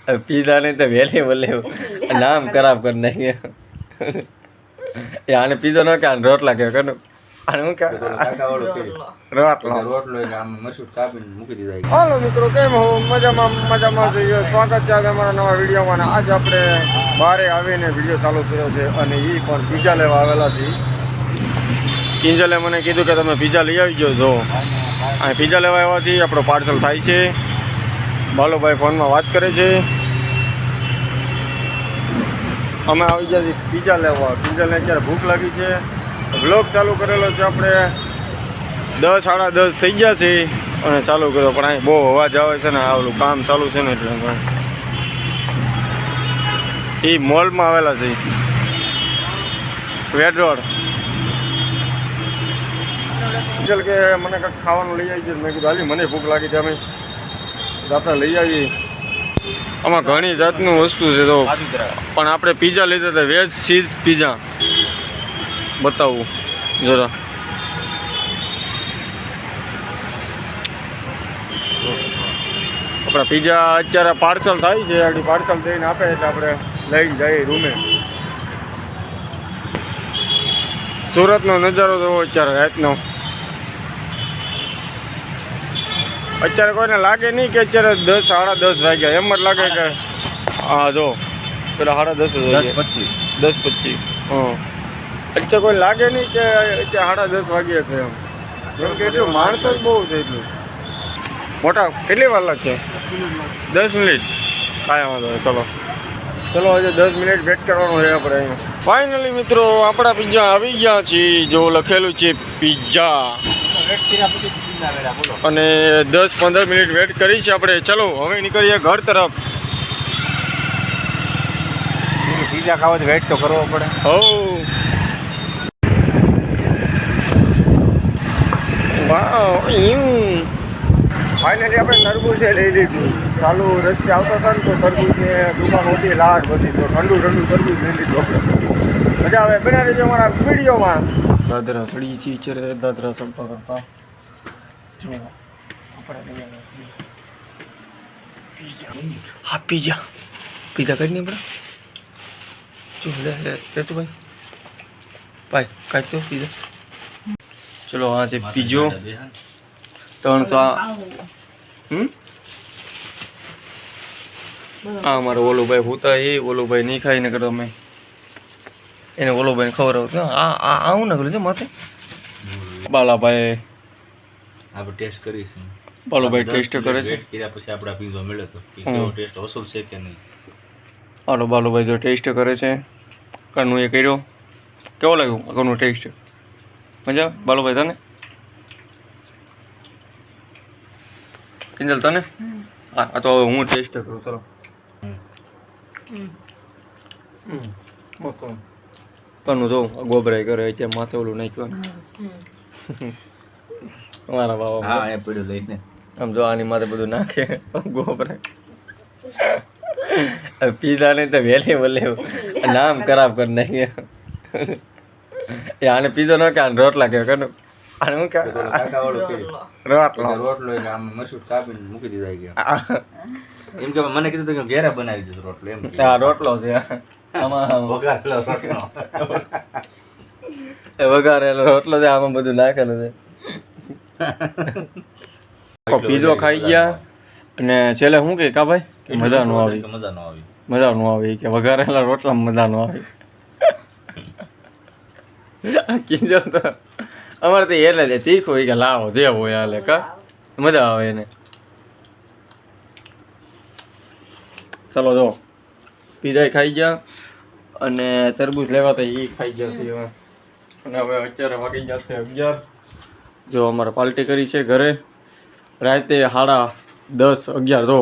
Pizza નહીં તો વહેલી બોલે નામ ખરાબ કરી નાખીએ. આને પીઝો ન કે રોટલા કે કનું આને હું કે હાલો મિત્રો, કેમ હો? મજામાં જોઈએ. સ્વાગત છે અમારા નવા વિડીયોમાં. આજે આપણે બહારે આવીને વિડીયો ચાલુ કર્યો છે અને એ પણ પીઝા લેવા આવેલા છે. કિંજલે મને કીધું કે તમે પીઝા લઈ આવી ગયો છો. અહીં પીઝા લેવા આવ્યા છીએ. આપણો પાર્સલ થાય છે. બાલુભાઈ ફોનમાં વાત કરે છે. અમે આવી ગયા છીએ પીઝા લેવા. કિંજલને અત્યારે ભૂખ લાગી છે. વ્લોગ ચાલુ કરેલો છે આપણે 10 સાડા 10 થઈ ગયા છે અને ચાલુ કર્યો, પણ અહીં બહુ અવાજ આવે છે ને, આ ઓલું કામ ચાલુ છે ને એટલે એ મોલમાં આવેલા છે વેડ રોડ. કિંજલ કે મને કંઈક ખાવાનું લઈ આવી છે. મેં કીધું હાલી મને ભૂખ લાગી છે, અમે આપણે લઈ આવીએ. આમાં ઘણી જાતનું વસ્તુ છે તો, પણ આપણે પીઝા લીધા હતા વેજ ચીઝ પીઝા. બતાવું જરા. આપણા પીઝા અત્યારે પાર્સલ થાય છે. આગળ પાર્સલ દઈને આપે એટલે આપણે લઈને જઈએ રૂમે. સુરતનો નજારો જોવો અત્યારે રાતનો. અત્યારે કોઈને લાગે નહીં કે અત્યારે 10 સાડા 10 વાગ્યા. એમ જ લાગે કે હા જો પેલા સાડા 10 10:25. હા, અત્યારે કોઈ લાગે નહીં કે અત્યારે 10:30 વાગ્યા છે એમ. કેમ કે એટલું માણસો જ બહુ છે. એટલું મોટા. કેટલી વાર લાગશે? 10 મિનિટ. કાંઈ વાંધો નહીં. ચલો હજુ 10 મિનિટ વેટ કરવાનું છે આપણે અહીંયા. ફાઇનલી મિત્રો આપણા પીઝા આવી ગયા છે. જો લખેલું છે પીઝા અને 10-15 મિનિટ વેટ કરી છે આપણે. ચલો હવે નીકળીએ ઘર તરફ. પીઝા ખાવા તો વેટ તો કરવો પડે. હો વાવ. ફાઇનલી આપણે તરબૂચે લઈ લીધું. ચાલુ રસ્તે આવતા હતા ને તો તરબૂચની દુકાન હોતી લાટ બધી, તો ઠંડુ તરબૂચ લઈ લીધું આપણે. મજા આવે. બના રહેજો અમારા વિડીયોમાં. દાદરા સડી ચી છે રે. દાદરા સડતા કરતા જો આપણે લઈ આવ્યા છીએ પીઝા. હા પીઝા કરી નહીં આપણે. જો લે તો ભાઈ કાઢ તો પીઝા. ચલો આ છે પીઝો 300. હા અમારો ઓલુભાઈ હોતા એ ઓલુભાઈ નહીં ખાઈને કરો અમે એને ઓલુભાઈને ખવડાવું. આવું ના કરું છે માથે. બાલાભાઈ આપણે ટેસ્ટ કરીશું. બાલુભાઈ ટેસ્ટ કરે છે. પછી આપણા પીઝો મળ્યો તો કેવો ટેસ્ટ અસલ છે કે નહીં. હાલો બાલુભાઈ જો ટેસ્ટ કરે છે. કનું એ કર્યો. કેવો લાગ્યું કનું ટેસ્ટ? મજા બાલુભાઈ તને? કિંજલ તને? હા તો હવે હું ટેસ્ટ કરું. ચલો. કનું જો ગોબરાઈ કરે છે માથે ઓલું નાખ્યું. મારા બાબા હા એ પડ્યું લઈને આમ જો આની માથે બધું નાખે ગોબરાઈ. પીઝા નહીં તો વહેલી બોલે નામ ખરાબ કરી નાખીએ. આને પીઝો ન કે આને રોટલા કે કનું આને હું કે રોટલો આમ મસૂર કાપીને મૂકી દીધા ગયા. એમ કે મને કીધું કે ઘેરે બનાવી દીધો રોટલો. એમ આ રોટલો છે આમાં વઘારેલો રોટલો. વઘારેલો રોટલો છે. આમાં બધું નાખેલું છે. પીઝો ખાઈ ગયા અને છેલ્લે શું કે કા ભાઈ કે મજા નો આવી. કે વઘારેલા રોટલામાં મજા નો આવી. કિંજલ તો અમારે તો એટલે જ તીખું હોય કે લાવો જે હોય હાલે કા મજા આવે એને. ચલો જો પીઝા ખાઈ ગયા અને તરબૂચ લેવા તો એ ખાઈ જશે હવે. અને હવે અત્યારે વાગી જશે 11. જો અમારે પાર્ટી કરી છે ઘરે રાતે 10:30 11 જો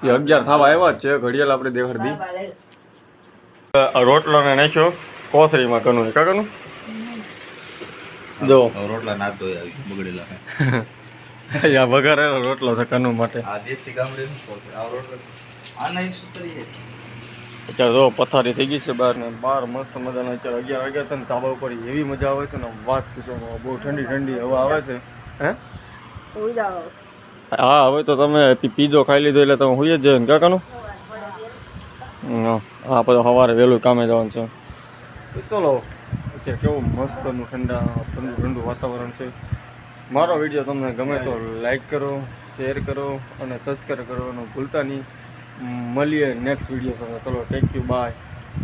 એ 11 થવા આવ્યા જ છે. ઘડિયાળ આપણે દેખાડી દી. રોટલાને નાખ્યો કોથળીમાં કનું કા કનું જો રોટલા ના ધોઈ આવી બગડેલા. યા વઘારેલો રોટલો છે કનું માટે. આ દેશી ગામડેનો આ રોટલો આના 170 અત્યારે જો પથારી થઈ ગઈ છે બહાર ને બહાર મસ્ત મજાના. અત્યારે 11 વાગ્યા છે ને ધાબા ઉપર એવી મજા આવે છે ને વાત પૂછો. બહુ ઠંડી હવા આવે છે. હે હા હવે તો તમે પીઝો ખાઈ લીધો એટલે તમે હોઈ જ જાય ને કાકાનું. હા પછી સવારે વહેલું કામે જવાનું છે. તો ચલો અત્યારે કેવું મસ્તનું ઠંડુ વાતાવરણ છે. મારો વિડીયો તમને ગમે તો લાઈક કરો, શેર કરો અને સબસ્ક્રાઈબ કરવાનું ભૂલતા નહીં. મળીએ નેક્સ્ટ વિડીયો સાથે. ચલો ટેક યુ, બાય.